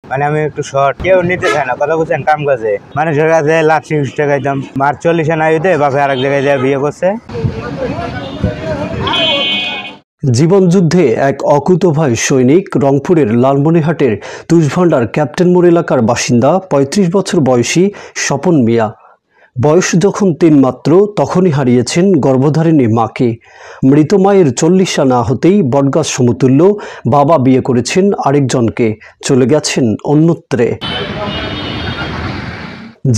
মানে আমি একটু শর্ট, কেউ নিতে চায় না, কথা বলছেন কাম কাজে মানুষের কাছে লাখ 60 টাকায় দাম। মার 40 না হইতে বাপে আরেক জায়গায় যায় বিয়ে করছে। জীবনযুদ্ধে এক অকুতোভয় সৈনিক, রংপুরের লালমনিরহাটের তুষভান্ডার ক্যাপ্টেন মোড় এলাকার বাসিন্দা ৩৫ বছর বয়সী স্বপন মিয়া। বয়স যখন ৩ মাত্র তখনই হারিয়েছেন গর্ভধারিণী মাকে। মৃত মায়ের ৪০ না হতেই বটগাছ সমতুল্য বাবা বিয়ে করেছেন আরেকজনকে, চলে গেছেন অন্যত্রে।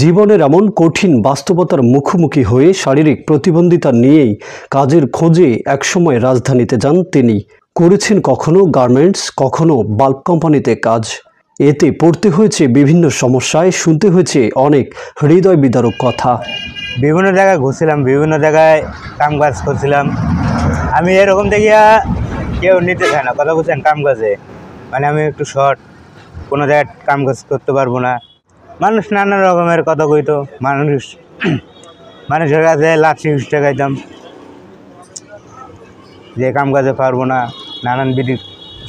জীবনের এমন কঠিন বাস্তবতার মুখোমুখি হয়ে শারীরিক প্রতিবন্ধিতা নিয়েই কাজের খোঁজে একসময় রাজধানীতে যান তিনি। করেছেন কখনো গার্মেন্টস, কখনো বাল্ব কোম্পানিতে কাজ। এতে পড়তে হয়েছে বিভিন্ন সমস্যায়, শুনতে হয়েছে অনেক হৃদয় বিদারক কথা। বিভিন্ন জায়গায় ঘুরছিলাম, বিভিন্ন জায়গায় কাম কাজ করছিলাম। আমি এরকম দেখিয়া কেউ নিতে চায় না, কথা বলছেন কাম কাজে। মানে আমি একটু শর্ট, কোনো জায়গায় কাম কাজ করতে পারবো না। মানুষ নানা রকমের কথা কইতো, মানুষের কাছে লাখ 60 টাকায় দাম, যে কাম কাজে পারবো না, নানান বিধি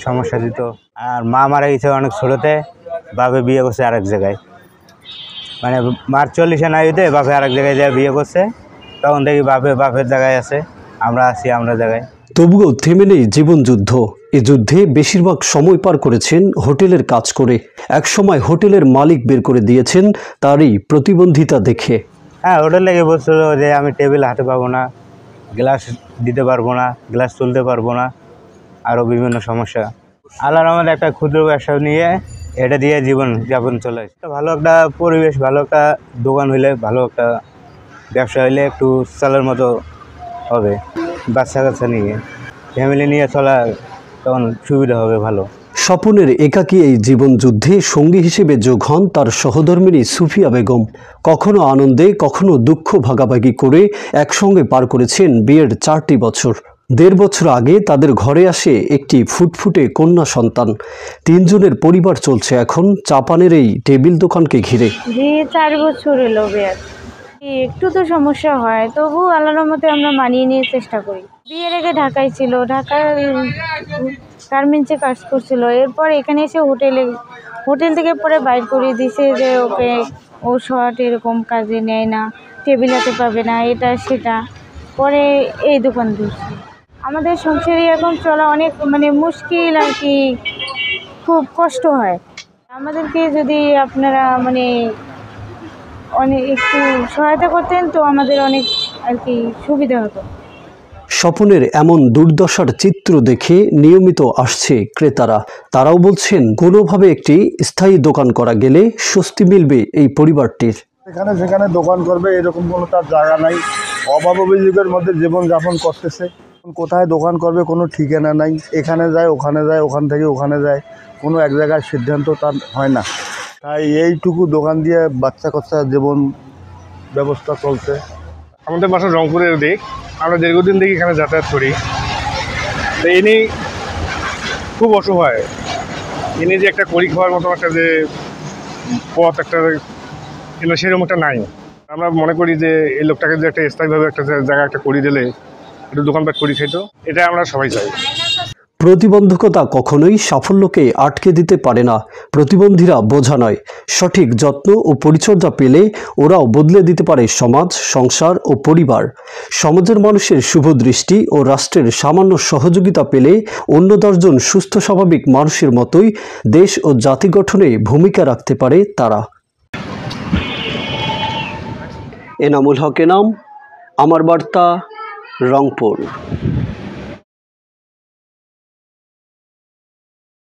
সমস্যা দিত। আর মা মারা গেছে অনেক ছোটোতে, বাপে বিয়ে করছে আরেক জায়গায়। মানে মার 40 না হইতে বাপে আরেক জায়গায় যায় বিয়ে করছে। তখন দেখি বাপের জায়গায় আছে, আমরা আছি আমরা জায়গায়। তবুও থেমে নেই জীবনযুদ্ধ। এ যুদ্ধে বেশিরভাগ সময় পার করেছেন হোটেলের কাজ করে। এক সময় হোটেলের মালিক বের করে দিয়েছেন তারই প্রতিবন্ধিতা দেখে। হ্যাঁ, হোটেল থেকে বলছিল যে আমি টেবিল হাতে পাবো না, গ্লাস দিতে পারবো না, গ্লাস তুলতে পারবো না, আরও বিভিন্ন সমস্যা। আল্লাহর আমাদের একটা ক্ষুদ্র ব্যবসা নিয়ে এটা দিয়ে জীবন যাপন চলে। ভালো একটা পরিবেশ, ভালো একটা দোকান হইলে, ভালো একটা ব্যবসা হইলে একটু চলার মতো হবে। বাচ্চা কাচ্চা নিয়ে, ফ্যামিলি নিয়ে চলা তখন সুবিধা হবে ভালো। স্বপনের একাকী এই জীবনযুদ্ধে সঙ্গী হিসেবে যোগ হন তার সহধর্মিণী সুফিয়া বেগম। কখনো আনন্দে, কখনো দুঃখ ভাগাভাগি করে একসঙ্গে পার করেছেন বিয়ের 4টি বছর। 1.5 বছর আগে তাদের ঘরে আসে একটি ফুটফুটে কন্যা সন্তান। 3 জনের পরিবার চলছে এখন চাপানের এই টেবিল দোকানকে ঘিরে। 4 বছর এলো বিয়ের। একটু তো সমস্যা হয়, তবু আল্লাহর রহমতে আমরা মানিয়ে নিয়ে চেষ্টা করি। বিয়ের আগে ঢাকায় ছিল, ঢাকার গার্মেন্টসে কাজ করছিল। এরপর এখানে এসে হোটেল থেকে পরে বাইর করে দিছে যে ওকে ও শর্ট এরকম কাজে নেয় না, টেবিল হাতে পাবে না, এটা সেটা। পরে এই দোকান দিয়েছি। আমাদের সংসারে এখন চলা অনেক মুশকিল আর কি, খুব কষ্ট হয়। আমাদেরকে যদি আপনারা অনেক একটু সহায়তা করতেন তো আমাদের অনেক আর কি সুবিধা হতো। স্বপনের এমন দুর্দশার চিত্র দেখে নিয়মিত আসছে ক্রেতারা। তারাও বলছেন কোনোভাবে একটি স্থায়ী দোকান করা গেলে স্বস্তি মিলবে এই পরিবারটির। এখানে সেখানে দোকান করবে এরকম কোনো তার জায়গা নাই, অভাব অভিযোগের মধ্যে জীবনযাপন করতেছে। কোথায় দোকান করবে কোনো ঠিকানা নাই, এখানে যায় ওখানে যায়, ওখান থেকে ওখানে যায়, কোনো এক জায়গায় সিদ্ধান্ত তার হয় না। তাই এইটুকু দোকান দিয়ে বাচ্চা কাচ্চা জীবন ব্যবস্থা চলছে। আমাদের বাসা রংপুরের দিক, আমরা দীর্ঘদিন থেকে এখানে যাতায়াত করি। তো ইনি খুব অসহায়, ইনি যে একটা করি খাওয়ার মতো একটা যে পথ একটা সেরকম একটা নাই। আমরা মনে করি যে এই লোকটাকে যে একটা স্থায়ীভাবে একটা জায়গা একটা করি দিলে একটু দোকানপাট করি খাইতো, এটা আমরা সবাই চাই। প্রতিবন্ধকতা কখনোই সাফল্যকে আটকে দিতে পারে না। প্রতিবন্ধীরা বোঝা নয়, সঠিক যত্ন ও পরিচর্যা পেলে ওরাও বদলে দিতে পারে সমাজ, সংসার ও পরিবার। সমাজের মানুষের শুভ দৃষ্টি ও রাষ্ট্রের সামান্য সহযোগিতা পেলে অন্য 10 জন সুস্থ স্বাভাবিক মানুষের মতোই দেশ ও জাতি গঠনে ভূমিকা রাখতে পারে তারা। এনামুল হক এনাম, আমার বার্তা, রংপুর।